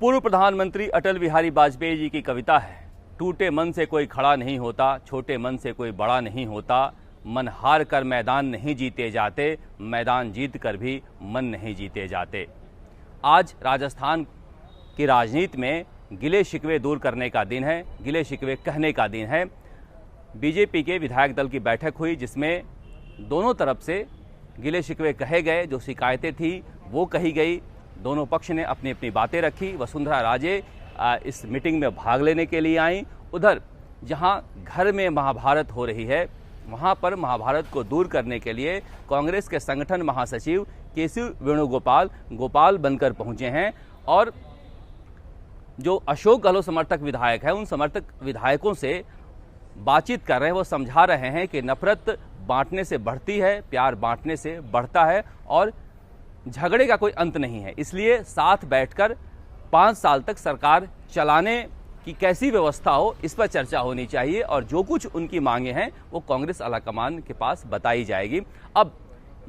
पूर्व प्रधानमंत्री अटल बिहारी वाजपेयी जी की कविता है, टूटे मन से कोई खड़ा नहीं होता, छोटे मन से कोई बड़ा नहीं होता, मन हार कर मैदान नहीं जीते जाते, मैदान जीत कर भी मन नहीं जीते जाते। आज राजस्थान की राजनीति में गिले शिकवे दूर करने का दिन है, गिले शिकवे कहने का दिन है। बीजेपी के विधायक दल की बैठक हुई जिसमें दोनों तरफ से गिले शिकवे कहे गए, जो शिकायतें थी वो कही गई। दोनों पक्ष ने अपनी अपनी बातें रखी। वसुंधरा राजे इस मीटिंग में भाग लेने के लिए आई। उधर जहां घर में महाभारत हो रही है, वहां पर महाभारत को दूर करने के लिए कांग्रेस के संगठन महासचिव केसी वेणुगोपाल बनकर पहुंचे हैं और जो अशोक गहलोत समर्थक विधायक हैं, उन समर्थक विधायकों से बातचीत कर रहे हैं। वो समझा रहे हैं कि नफरत बांटने से बढ़ती है, प्यार बांटने से बढ़ता है और झगड़े का कोई अंत नहीं है। इसलिए साथ बैठकर 5 साल तक सरकार चलाने की कैसी व्यवस्था हो, इस पर चर्चा होनी चाहिए और जो कुछ उनकी मांगे हैं वो कांग्रेस आलाकमान के पास बताई जाएगी। अब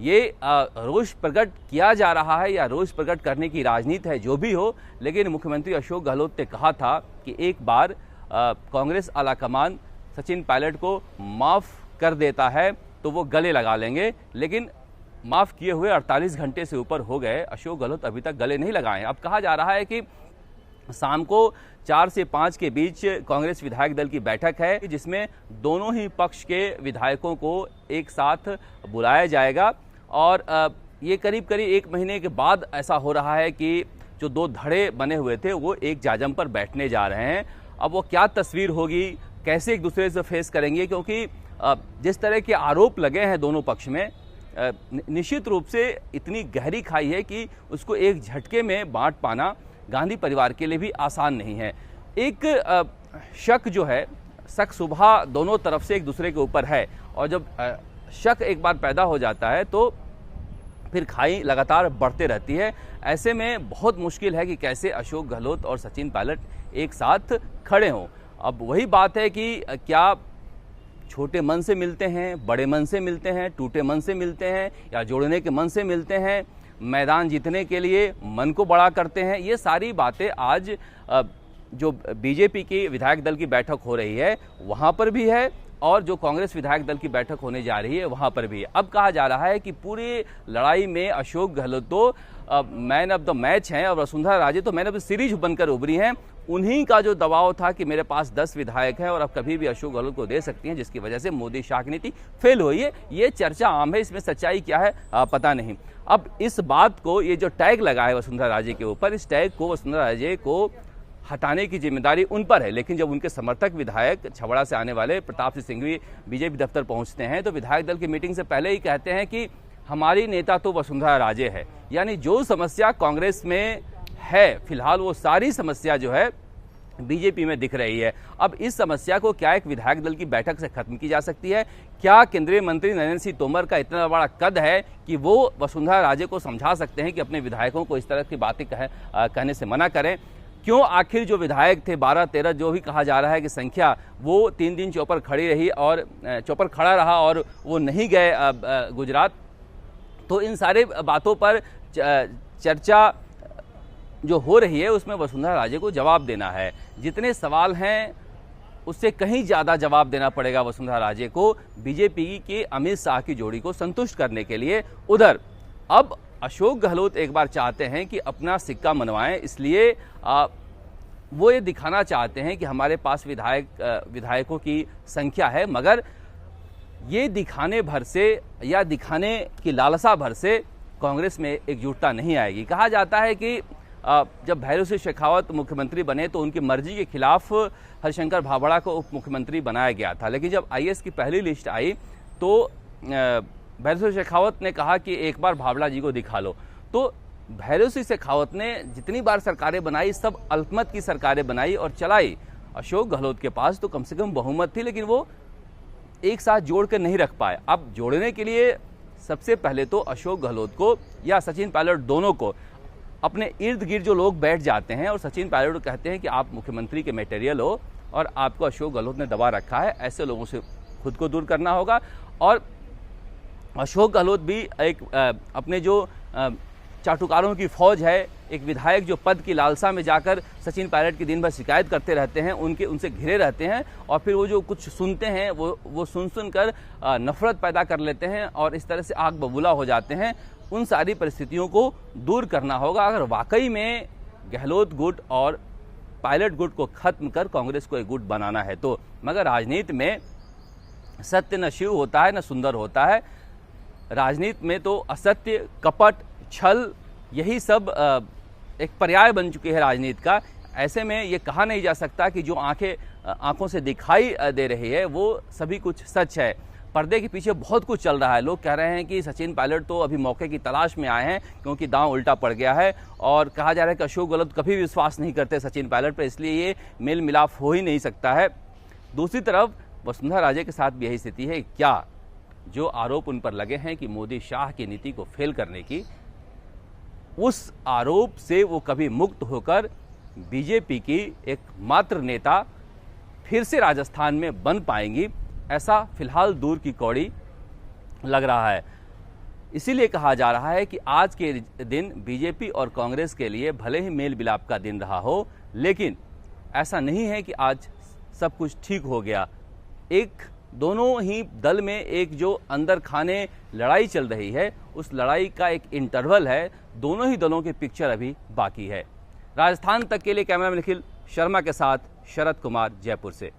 ये रोष प्रकट किया जा रहा है या रोष प्रकट करने की राजनीति है, जो भी हो, लेकिन मुख्यमंत्री अशोक गहलोत ने कहा था कि एक बार कांग्रेस आलाकमान सचिन पायलट को माफ़ कर देता है तो वो गले लगा लेंगे। लेकिन माफ़ किए हुए 48 घंटे से ऊपर हो गए, अशोक गहलोत अभी तक गले नहीं लगाए हैं। अब कहा जा रहा है कि शाम को 4 से 5 के बीच कांग्रेस विधायक दल की बैठक है जिसमें दोनों ही पक्ष के विधायकों को एक साथ बुलाया जाएगा और ये करीब करीब 1 महीने के बाद ऐसा हो रहा है कि जो 2 धड़े बने हुए थे वो एक जाजम पर बैठने जा रहे हैं। अब वो क्या तस्वीर होगी, कैसे एक दूसरे से फेस करेंगे, क्योंकि जिस तरह के आरोप लगे हैं दोनों पक्ष में, निश्चित रूप से इतनी गहरी खाई है कि उसको एक झटके में बांट पाना गांधी परिवार के लिए भी आसान नहीं है। एक शक जो है, शक सुबह दोनों तरफ से एक दूसरे के ऊपर है और जब शक एक बार पैदा हो जाता है तो फिर खाई लगातार बढ़ते रहती है। ऐसे में बहुत मुश्किल है कि कैसे अशोक गहलोत और सचिन पायलट एक साथ खड़े हों। अब वही बात है कि क्या छोटे मन से मिलते हैं, बड़े मन से मिलते हैं, टूटे मन से मिलते हैं या जोड़ने के मन से मिलते हैं, मैदान जीतने के लिए मन को बड़ा करते हैं। ये सारी बातें आज जो बीजेपी की विधायक दल की बैठक हो रही है वहाँ पर भी है और जो कांग्रेस विधायक दल की बैठक होने जा रही है वहाँ पर भी है। अब कहा जा रहा है कि पूरी लड़ाई में अशोक गहलोत तो मैन ऑफ द मैच हैं और वसुंधरा राजे तो मैन ऑफ द सीरीज बनकर उभरी हैं। उन्हीं का जो दबाव था कि मेरे पास 10 विधायक हैं और अब कभी भी अशोक गहलोत को दे सकती हैं, जिसकी वजह से मोदी शाह की नीति फेल हुई है। ये चर्चा आम है, इसमें सच्चाई क्या है पता नहीं। अब इस बात को, ये जो टैग लगा है वसुंधरा राजे के ऊपर, इस टैग को वसुंधरा राजे को हटाने की जिम्मेदारी उन पर है। लेकिन जब उनके समर्थक विधायक छबड़ा से आने वाले प्रताप सिंह सिंघवी बीजेपी दफ्तर पहुंचते हैं तो विधायक दल की मीटिंग से पहले ही कहते हैं कि हमारी नेता तो वसुंधरा राजे है। यानी जो समस्या कांग्रेस में है फिलहाल, वो सारी समस्या जो है बीजेपी में दिख रही है। अब इस समस्या को क्या एक विधायक दल की बैठक से खत्म की जा सकती है? क्या केंद्रीय मंत्री नरेंद्र सिंह तोमर का इतना बड़ा कद है कि वो वसुंधरा राजे को समझा सकते हैं कि अपने विधायकों को इस तरह की बातें कहने से मना करें? क्यों आखिर जो विधायक थे 12-13 जो भी कहा जा रहा है कि संख्या, वो 3 दिन चौपर खड़ी रही और चौपर खड़ा रहा और वो नहीं गए गुजरात। तो इन सारे बातों पर चर्चा जो हो रही है उसमें वसुंधरा राजे को जवाब देना है। जितने सवाल हैं उससे कहीं ज़्यादा जवाब देना पड़ेगा वसुंधरा राजे को बीजेपी के अमित शाह की जोड़ी को संतुष्ट करने के लिए। उधर अब अशोक गहलोत एक बार चाहते हैं कि अपना सिक्का मनवाएं, इसलिए वो ये दिखाना चाहते हैं कि हमारे पास विधायकों की संख्या है, मगर ये दिखाने भर से या दिखाने की लालसा भर से कांग्रेस में एकजुटता नहीं आएगी। कहा जाता है कि जब भैरव सिंह शेखावत मुख्यमंत्री बने तो उनकी मर्जी के खिलाफ हरिशंकर भाभड़ा को उप मुख्यमंत्री बनाया गया था, लेकिन जब आईएएस की पहली लिस्ट आई तो भैरव सिंह शेखावत ने कहा कि एक बार भाभड़ा जी को दिखा लो। तो भैरव सिंह शेखावत ने जितनी बार सरकारें बनाई, सब अल्पमत की सरकारें बनाई और चलाई। अशोक गहलोत के पास तो कम से कम बहुमत थी, लेकिन वो एक साथ जोड़ कर नहीं रख पाए। अब जोड़ने के लिए सबसे पहले तो अशोक गहलोत को या सचिन पायलट, दोनों को अपने इर्द गिर्द जो लोग बैठ जाते हैं और सचिन पायलट को कहते हैं कि आप मुख्यमंत्री के मटेरियल हो और आपको अशोक गहलोत ने दबा रखा है, ऐसे लोगों से खुद को दूर करना होगा। और अशोक गहलोत भी एक अपने जो चाटुकारों की फौज है। एक विधायक जो पद की लालसा में जाकर सचिन पायलट की दिन भर शिकायत करते रहते हैं, उनसे घिरे रहते हैं और फिर वो जो कुछ सुनते हैं वो सुन कर नफरत पैदा कर लेते हैं और इस तरह से आग बबूला हो जाते हैं। उन सारी परिस्थितियों को दूर करना होगा अगर वाकई में गहलोत गुट और पायलट गुट को खत्म कर कांग्रेस को एक गुट बनाना है तो। मगर राजनीति में सत्य न शिव होता है न सुंदर होता है। राजनीति में तो असत्य, कपट, छल यही सब एक पर्याय बन चुके हैं राजनीति का। ऐसे में ये कहा नहीं जा सकता कि जो आंखों से दिखाई दे रही है वो सभी कुछ सच है। पर्दे के पीछे बहुत कुछ चल रहा है। लोग कह रहे हैं कि सचिन पायलट तो अभी मौके की तलाश में आए हैं क्योंकि दांव उल्टा पड़ गया है और कहा जा रहा है कि अशोक गहलोत कभी विश्वास नहीं करते सचिन पायलट पर, इसलिए ये मेल मिलाप हो ही नहीं सकता है। दूसरी तरफ वसुंधरा राजे के साथ भी यही स्थिति है। क्या जो आरोप उन पर लगे हैं कि मोदी शाह की नीति को फेल करने की, उस आरोप से वो कभी मुक्त होकर बीजेपी की एक मात्र नेता फिर से राजस्थान में बन पाएंगी, ऐसा फिलहाल दूर की कौड़ी लग रहा है। इसीलिए कहा जा रहा है कि आज के दिन बीजेपी और कांग्रेस के लिए भले ही मेल मिलाप का दिन रहा हो, लेकिन ऐसा नहीं है कि आज सब कुछ ठीक हो गया। दोनों ही दल में एक जो अंदर खाने लड़ाई चल रही है, उस लड़ाई का एक इंटरवल है। दोनों ही दलों की पिक्चर अभी बाकी है। राजस्थान तक के लिए कैमरामैन निखिल शर्मा के साथ शरद कुमार, जयपुर से।